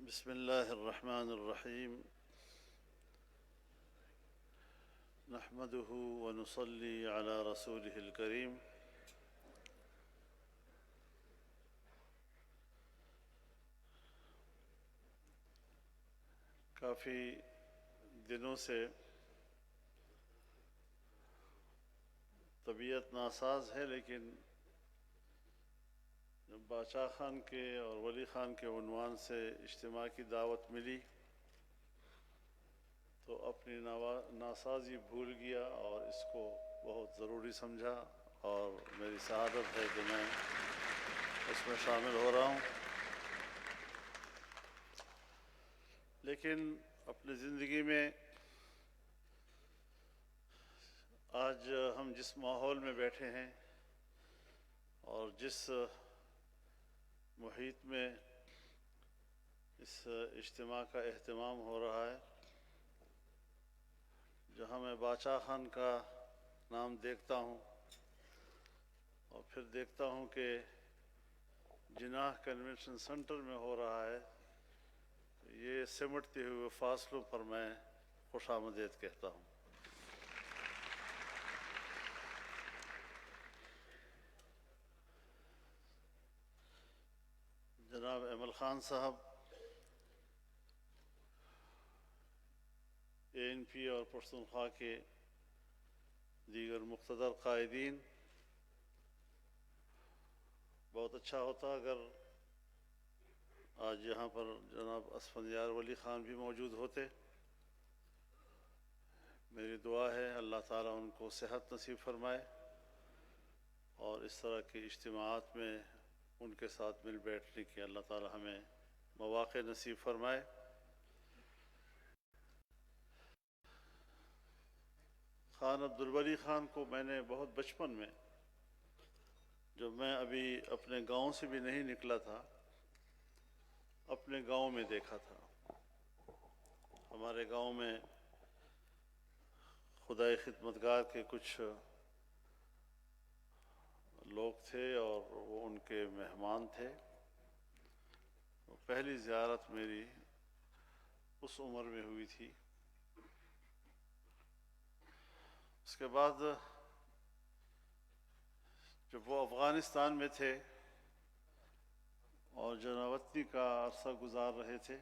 بسم الله الرحمن الرحيم. نحمده ونصلي على رسوله الكريم. کافی دنوں سے طبیعت ناساز ہے، لیکن جب باچا خان کے اور ولی خان کے عنوان سے اجتماع کی دعوت ملی تو اپنی ناسازی بھول گیا اور اس کو بہت ضروری سمجھا، اور میری سعادت ہے کہ میں اس میں شامل ہو رہا ہوں۔ لیکن اپنی زندگی میں آج ہم جس ماحول میں بیٹھے ہیں اور جس محیط میں اس اجتماع کا اہتمام ہو رہا ہے، جہاں میں باچا خان کا نام دیکھتا ہوں اور پھر دیکھتا ہوں کہ جناح کنونشن سینٹر میں ہو رہا ہے، یہ سمٹتے ہوئے فاصلوں پر میں خوش آمدید کہتا ہوں۔ جناب ایمل خان صاحب، ANP اور پشتونخوا کے دیگر مقتدر قائدین، بہت اچھا ہوتا اگر آج یہاں پر جناب اسفندیار ولی خان بھی موجود ہوتے۔ میری دعا ہے اللہ تعالیٰ ان کو صحت نصیب فرمائے اور اس طرح کے اجتماعات میں ان کے ساتھ مل بیٹھنے کی اللہ تعالیٰ ہمیں مواقع نصیب فرمائے۔ خان عبدالولی خان کو میں نے بہت بچپن میں، جب میں ابھی اپنے گاؤں سے بھی نہیں نکلا تھا، اپنے گاؤں میں دیکھا تھا۔ ہمارے گاؤں میں خدائی خدمتگار کے کچھ لوگ تھے اور وہ ان کے مہمان تھے۔ پہلی زیارت میری اس عمر میں ہوئی تھی۔ اس کے بعد جب وہ افغانستان میں تھے اور جناوطنی کا عرصہ گزار رہے تھے،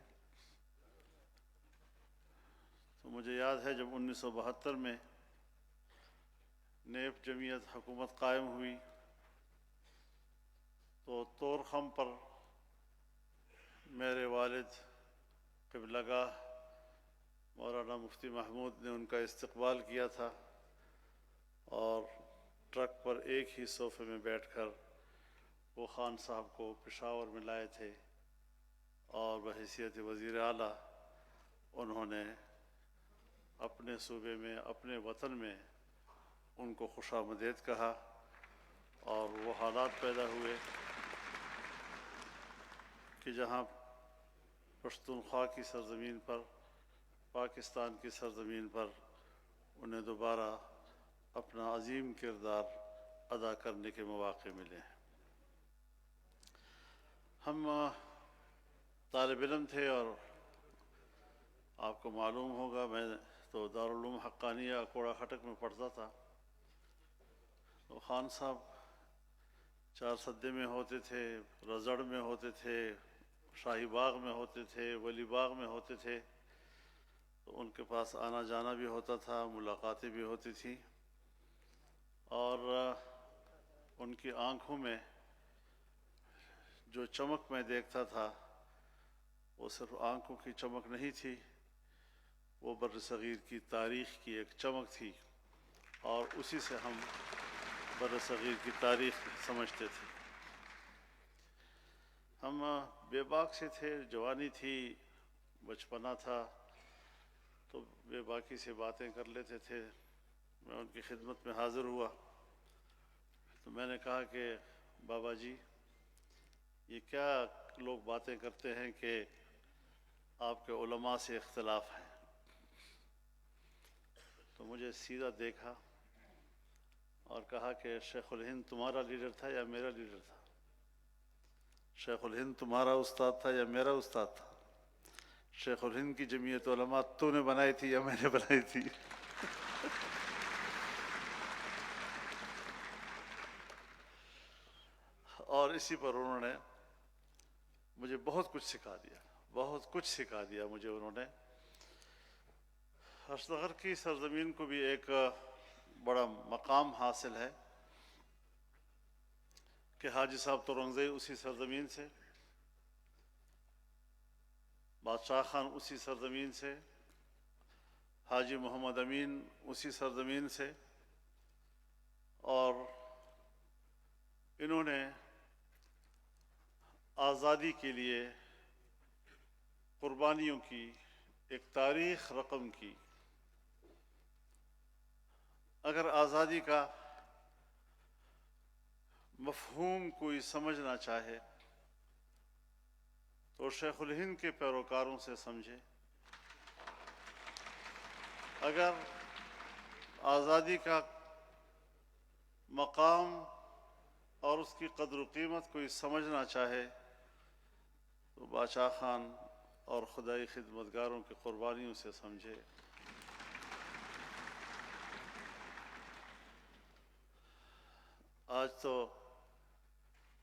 تو مجھے یاد ہے جب 1972 میں نیب جمعیت حکومت قائم ہوئی تو طورخم پر میرے والد قبلہ گاہ مولانا مفتی محمود نے ان کا استقبال کیا تھا اور ٹرک پر ایک ہی صوفے میں بیٹھ کر وہ خان صاحب کو پشاور میں لائے تھے، اور بحیثیت وزیر اعلیٰ انہوں نے اپنے صوبے میں، اپنے وطن میں ان کو خوش آمدید کہا، اور وہ حالات پیدا ہوئے کہ جہاں پشتونخوا کی سرزمین پر، پاکستان کی سرزمین پر انہیں دوبارہ اپنا عظیم کردار ادا کرنے کے مواقع ملے ہیں۔ ہم طالب علم تھے اور آپ کو معلوم ہوگا میں تو دارالعلوم حقانیہ کوڑا خٹک میں پڑھتا تھا، تو خان صاحب چار سدے میں ہوتے تھے، رزڑ میں ہوتے تھے، شاہی باغ میں ہوتے تھے، ولی باغ میں ہوتے تھے، تو ان کے پاس آنا جانا بھی ہوتا تھا، ملاقاتیں بھی ہوتی تھیں، اور ان کی آنکھوں میں جو چمک میں دیکھتا تھا وہ صرف آنکھوں کی چمک نہیں تھی، وہ بر صغیر کی تاریخ کی ایک چمک تھی، اور اسی سے ہم بر صغیر کی تاریخ سمجھتے تھے۔ ہم بے باک سے تھے، جوانی تھی، بچپنا تھا، تو بے باکی سے باتیں کر لیتے تھے۔ میں ان کی خدمت میں حاضر ہوا تو میں نے کہا کہ بابا جی، یہ کیا لوگ باتیں کرتے ہیں کہ آپ کے علماء سے اختلاف ہے؟ تو مجھے سیدھا دیکھا اور کہا کہ شیخ الہند تمہارا لیڈر تھا یا میرا لیڈر تھا؟ شیخ الہند تمہارا استاد تھا یا میرا استاد تھا؟ شیخ الہند کی جمعیت علماء تو نے بنائی تھی یا میں نے بنائی تھی؟ اور اسی پر انہوں نے مجھے بہت کچھ سکھا دیا، بہت کچھ سکھا دیا مجھے انہوں نے۔ اشتغر کی سرزمین کو بھی ایک بڑا مقام حاصل ہے کہ حاجی صاحب تورنگزئی اسی سرزمین سے، بادشاہ خان اسی سرزمین سے، حاجی محمد امین اسی سرزمین سے، اور انہوں نے آزادی کے لیے قربانیوں کی ایک تاریخ رقم کی۔ اگر آزادی کا مفہوم کوئی سمجھنا چاہے تو شیخ الہند کے پیروکاروں سے سمجھے۔ اگر آزادی کا مقام اور اس کی قدر و قیمت کوئی سمجھنا چاہے تو بادشاہ خان اور خدائی خدمتگاروں کی قربانیوں سے سمجھے۔ آج تو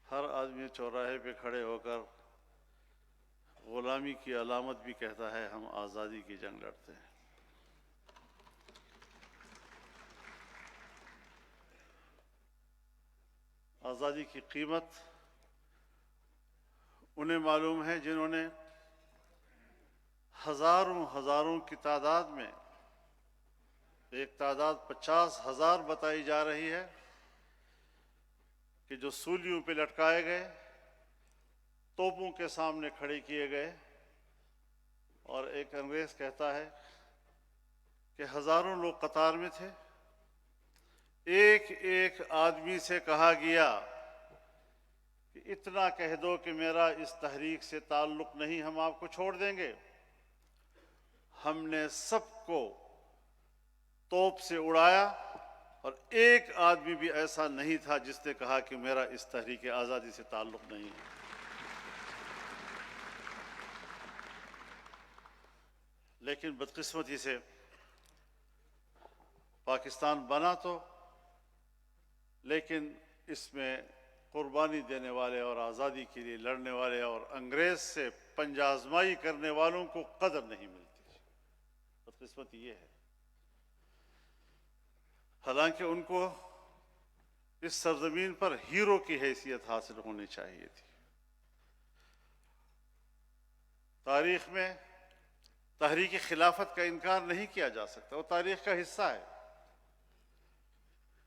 ہر آدمی چوراہے پہ کھڑے ہو کر غلامی کی علامت بھی کہتا ہے ہم آزادی کی جنگ لڑتے ہیں۔ آزادی کی قیمت انہیں معلوم ہے جنہوں نے ہزاروں کی تعداد میں، ایک تعداد 50,000 بتائی جا رہی ہے، کہ جو سولیوں پہ لٹکائے گئے، توپوں کے سامنے کھڑے کیے گئے، اور ایک انگریز کہتا ہے کہ ہزاروں لوگ قطار میں تھے، ایک ایک آدمی سے کہا گیا کہ اتنا کہہ دو کہ میرا اس تحریک سے تعلق نہیں، ہم آپ کو چھوڑ دیں گے۔ ہم نے سب کو توپ سے اڑایا، اور ایک آدمی بھی ایسا نہیں تھا جس نے کہا کہ میرا اس تحریک آزادی سے تعلق نہیں ہے۔ لیکن بدقسمتی سے پاکستان بنا تو، لیکن اس میں قربانی دینے والے اور آزادی کے لیے لڑنے والے اور انگریز سے پنجہ آزمائی کرنے والوں کو قدر نہیں ملتی۔ بدقسمتی یہ ہے، حالانکہ ان کو اس سرزمین پر ہیرو کی حیثیت حاصل ہونی چاہیے تھی۔ تاریخ میں تحریک خلافت کا انکار نہیں کیا جا سکتا، وہ تاریخ کا حصہ ہے،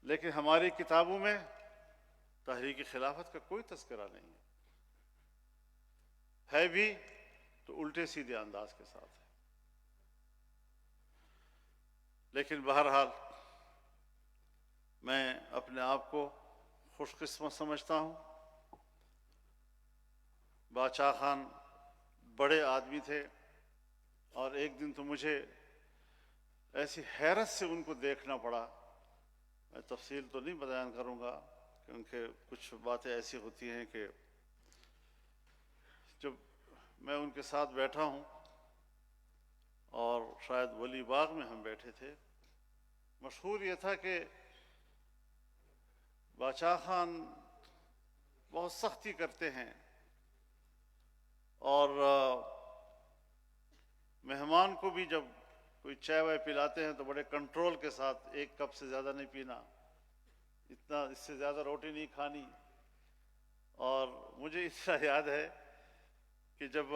لیکن ہماری کتابوں میں تحریک خلافت کا کوئی تذکرہ نہیں ہے بھی تو الٹے سیدھے انداز کے ساتھ ہے۔ لیکن بہرحال میں اپنے آپ کو خوش قسمت سمجھتا ہوں۔ بادشاہ خان بڑے آدمی تھے، اور ایک دن تو مجھے ایسی حیرت سے ان کو دیکھنا پڑا، میں تفصیل تو نہیں بیان کروں گا کیونکہ کچھ باتیں ایسی ہوتی ہیں کہ جب میں ان کے ساتھ بیٹھا ہوں، اور شاید ولی باغ میں ہم بیٹھے تھے، مشہور یہ تھا کہ بادشاہ خان بہت سختی کرتے ہیں، اور مہمان کو بھی جب کوئی چائے وائے پلاتے ہیں تو بڑے کنٹرول کے ساتھ، ایک کپ سے زیادہ نہیں پینا، اتنا اس سے زیادہ روٹی نہیں کھانی۔ اور مجھے اتنا یاد ہے کہ جب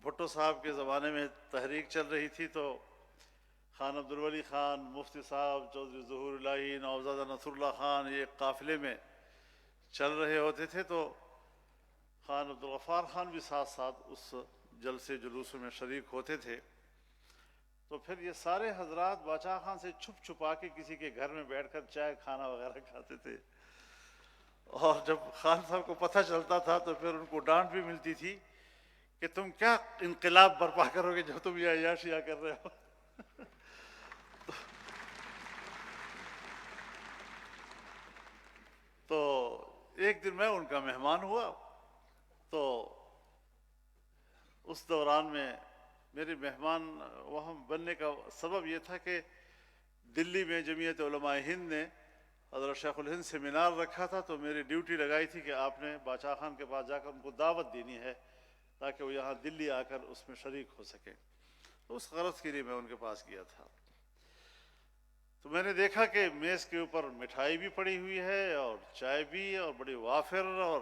بھٹو صاحب کے زمانے میں تحریک چل رہی تھی تو خان عبدالولی خان، مفتی صاحب، چودھری ظہور الہی، نوابزادہ نصر اللہ خان، یہ قافلے میں چل رہے ہوتے تھے، تو خان عبدالغفار خان بھی ساتھ ساتھ اس جلسے جلوسوں میں شریک ہوتے تھے۔ تو پھر یہ سارے حضرات بادشاہ خان سے چھپ چھپا کے کسی کے گھر میں بیٹھ کر چائے کھانا وغیرہ کھاتے تھے، اور جب خان صاحب کو پتہ چلتا تھا تو پھر ان کو ڈانٹ بھی ملتی تھی کہ تم کیا انقلاب برپا کرو گے جو تم یہ عیاشیاں کر رہے ہو۔ تو ایک دن میں ان کا مہمان ہوا، تو اس دوران میں میرے مہمان وہاں بننے کا سبب یہ تھا کہ دلی میں جمعیت علماء ہند نے حضرت شیخ الہند سیمینار رکھا تھا، تو میری ڈیوٹی لگائی تھی کہ آپ نے باچا خان کے پاس جا کر ان کو دعوت دینی ہے تاکہ وہ یہاں دلی آ کر اس میں شریک ہو سکیں. تو اس غرض کے لیے میں ان کے پاس گیا تھا. تو میں نے دیکھا کہ میز کے اوپر مٹھائی بھی پڑی ہوئی ہے اور چائے بھی اور بڑی وافر، اور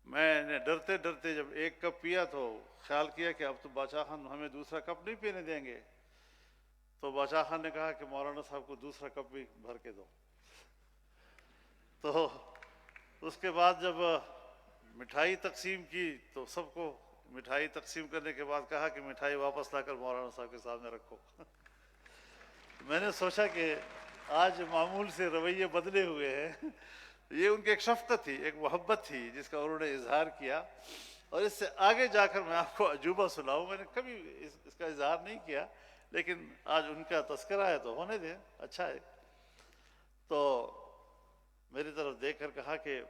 میں نے ڈرتے ڈرتے جب ایک کپ پیا تو خیال کیا کہ اب تو باچا خان ہمیں دوسرا کپ نہیں پینے دیں گے. تو باچا خان نے کہا کہ مولانا صاحب کو دوسرا کپ بھی بھر کے دو. تو اس کے بعد جب مٹھائی تقسیم کی تو سب کو مٹھائی تقسیم کرنے کے بعد کہا کہ مٹھائی واپس لا کر مولانا صاحب کے سامنے رکھو. میں نے سوچا کہ آج معمول سے رویے بدلے ہوئے ہیں. یہ ان کی ایک شفقت تھی، ایک محبت تھی جس کا انہوں نے اظہار کیا. اور اس سے آگے جا کر میں آپ کو عجوبہ سناؤں، میں نے کبھی اس کا اظہار نہیں کیا، لیکن آج ان کا تذکرہ ہے تو ہونے دیں، اچھا ہے. تو میری طرف دیکھ کر کہا کہ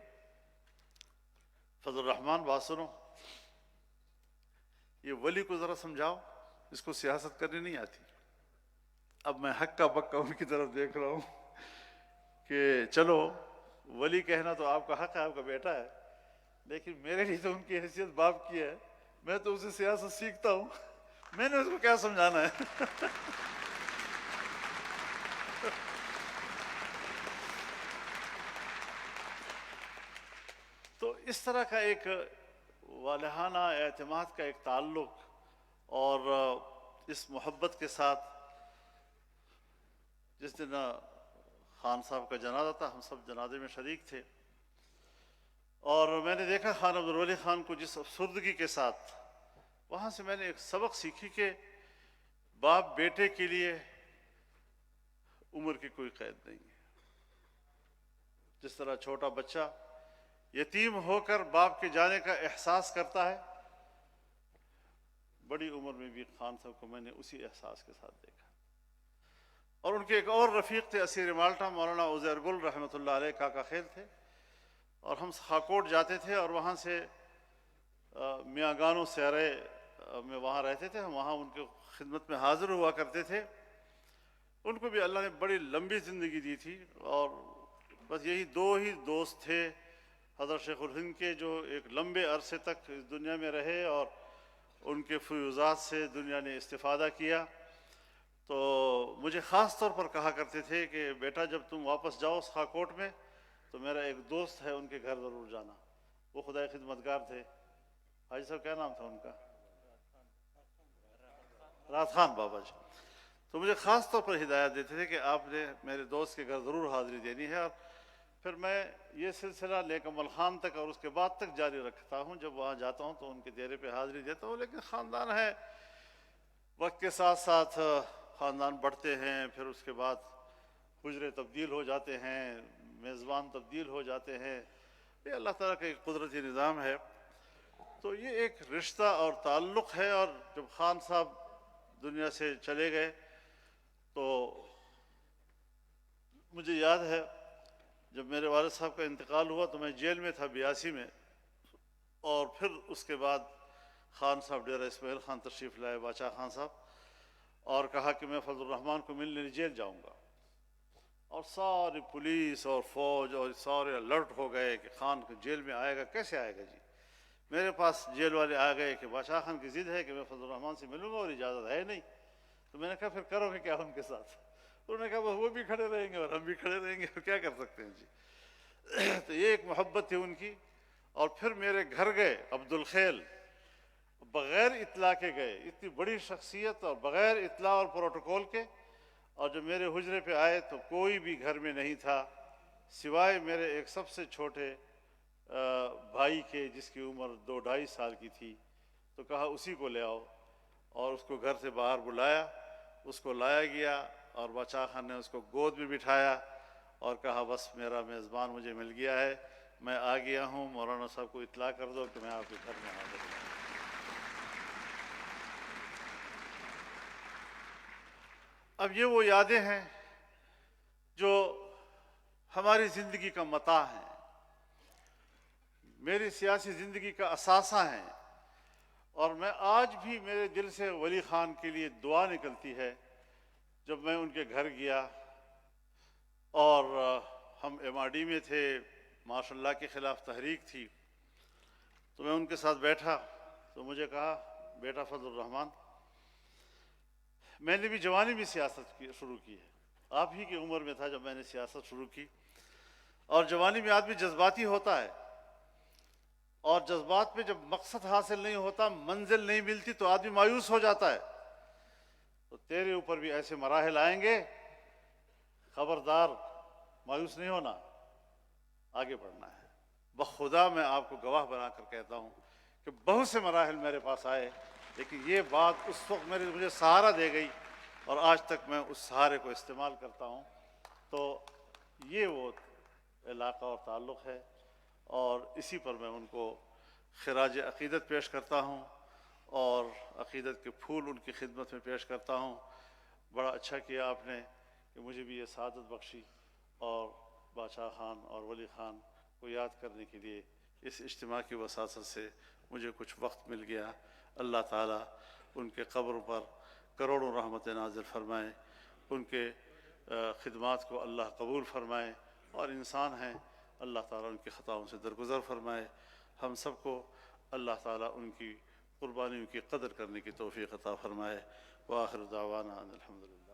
فضل الرحمان بات سنو، یہ ولی کو ذرا سمجھاؤ، اس کو سیاست کرنی نہیں آتی. اب میں ہکا بکا ان کی طرف دیکھ رہا ہوں کہ چلو ولی کہنا تو آپ کا حق ہے، آپ کا بیٹا ہے، لیکن میرے لیے تو ان کی حیثیت باپ کی ہے. میں تو اسے سیاست سیکھتا ہوں، میں نے اس کو کیا سمجھانا ہے. تو اس طرح کا ایک والہانہ اعتماد کا ایک تعلق، اور اس محبت کے ساتھ جس دن خان صاحب کا جنازہ تھا، ہم سب جنازے میں شریک تھے، اور میں نے دیکھا خان عبدالولی خان کو جس افسردگی کے ساتھ. وہاں سے میں نے ایک سبق سیکھی کہ باپ بیٹے کے لیے عمر کی کوئی قید نہیں ہے. جس طرح چھوٹا بچہ یتیم ہو کر باپ کے جانے کا احساس کرتا ہے، بڑی عمر میں بھی خان صاحب کو میں نے اسی احساس کے ساتھ دیکھا. اور ان کے ایک اور رفیق تھے اسیر مالٹا، مولانا عزیر گل رحمۃ اللہ علیہ، کاکا خیل تھے، اور ہم خاکوٹ جاتے تھے اور وہاں سے میاں گانو سیرے میں وہاں رہتے تھے. ہم وہاں ان کے خدمت میں حاضر ہوا کرتے تھے. ان کو بھی اللہ نے بڑی لمبی زندگی دی تھی، اور بس یہی دو ہی دوست تھے حضرت شیخ الہند کے جو ایک لمبے عرصے تک اس دنیا میں رہے اور ان کے فیوضات سے دنیا نے استفادہ کیا. تو مجھے خاص طور پر کہا کرتے تھے کہ بیٹا جب تم واپس جاؤ اس خاکوٹ میں تو میرا ایک دوست ہے، ان کے گھر ضرور جانا. وہ خدائے خدمتگار تھے. حاجی صاحب کیا نام تھا ان کا؟ رات خان بابا جی. تو مجھے خاص طور پر ہدایت دیتے تھے کہ آپ نے میرے دوست کے گھر ضرور حاضری دینی ہے. اور پھر میں یہ سلسلہ لیکمل خان تک اور اس کے بعد تک جاری رکھتا ہوں. جب وہاں جاتا ہوں تو ان کے ڈیرے پہ حاضری دیتا ہوں. لیکن خاندان ہے، وقت کے ساتھ ساتھ خاندان بڑھتے ہیں، پھر اس کے بعد حجرے تبدیل ہو جاتے ہیں، میزبان تبدیل ہو جاتے ہیں. یہ اللہ تعالیٰ کا ایک قدرتی نظام ہے. تو یہ ایک رشتہ اور تعلق ہے. اور جب خان صاحب دنیا سے چلے گئے تو مجھے یاد ہے جب میرے والد صاحب کا انتقال ہوا تو میں جیل میں تھا 82 میں. اور پھر اس کے بعد خان صاحب ڈیرہ اسماعیل خان تشریف لائے، باچا خان صاحب، اور کہا کہ میں فضل الرحمان کو ملنے جیل جاؤں گا. اور ساری پولیس اور فوج اور سارے الرٹ ہو گئے کہ خان جیل میں آئے گا، کیسے آئے گا جی. میرے پاس جیل والے آ گئے کہ باچا خان کی ضد ہے کہ میں فضل الرحمان سے ملوں گا اور اجازت ہے نہیں. تو میں نے کہا پھر کرو گے کیا ان کے ساتھ؟ انہوں نے کہا وہ بھی کھڑے رہیں گے اور ہم بھی کھڑے رہیں گے، کیا کر سکتے ہیں جی. تو یہ ایک محبت تھی ان کی. اور پھر میرے گھر گئے عبد الخیل، بغیر اطلاع کے گئے، اتنی بڑی شخصیت اور بغیر اطلاع اور پروٹوکول کے. اور جب میرے حجرے پہ آئے تو کوئی بھی گھر میں نہیں تھا سوائے میرے ایک سب سے چھوٹے بھائی کے جس کی عمر 2-2.5 سال کی تھی. تو کہا اسی کو لے آؤ، اور اس کو گھر سے باہر بلایا. اس کو لایا گیا اور باچا خان نے اس کو گود میں بٹھایا اور کہا بس میرا میزبان مجھے مل گیا ہے، میں آ گیا ہوں، مولانا صاحب کو اطلاع کر دو کہ میں آپ کے گھر میں حاضر ہوں. اب یہ وہ یادیں ہیں جو ہماری زندگی کا متاع ہیں، میری سیاسی زندگی کا اثاثہ ہیں. اور میں آج بھی میرے دل سے ولی خان کے لیے دعا نکلتی ہے. جب میں ان کے گھر گیا اور ہم ایم آر ڈی میں تھے، ماشاء اللہ کے خلاف تحریک تھی، تو میں ان کے ساتھ بیٹھا تو مجھے کہا بیٹا فضل الرحمان، میں نے بھی جوانی میں سیاست شروع کی ہے، آپ ہی کی عمر میں تھا جب میں نے سیاست شروع کی، اور جوانی میں آدمی جذباتی ہوتا ہے، اور جذبات پہ جب مقصد حاصل نہیں ہوتا، منزل نہیں ملتی، تو آدمی مایوس ہو جاتا ہے. تو تیرے اوپر بھی ایسے مراحل آئیں گے، خبردار مایوس نہیں ہونا، آگے بڑھنا ہے. بخدا میں آپ کو گواہ بنا کر کہتا ہوں کہ بہت سے مراحل میرے پاس آئے، لیکن یہ بات اس وقت مجھے سہارا دے گئی، اور آج تک میں اس سہارے کو استعمال کرتا ہوں. تو یہ وہ علاقہ اور تعلق ہے، اور اسی پر میں ان کو خراج عقیدت پیش کرتا ہوں، اور عقیدت کے پھول ان کی خدمت میں پیش کرتا ہوں. بڑا اچھا کیا آپ نے کہ مجھے بھی یہ سعادت بخشی، اور بادشاہ خان اور ولی خان کو یاد کرنے کے لیے اس اجتماع کی وساطت سے مجھے کچھ وقت مل گیا. اللہ تعالیٰ ان کے قبر پر کروڑوں رحمت نازل فرمائے، ان کے خدمات کو اللہ قبول فرمائے، اور انسان ہیں، اللہ تعالیٰ ان کی خطاؤں سے درگزر فرمائے. ہم سب کو اللہ تعالیٰ ان کی قربانیوں کی قدر کرنے کی توفیق عطا فرمائے. وآخر دعوانا ان الحمدللہ.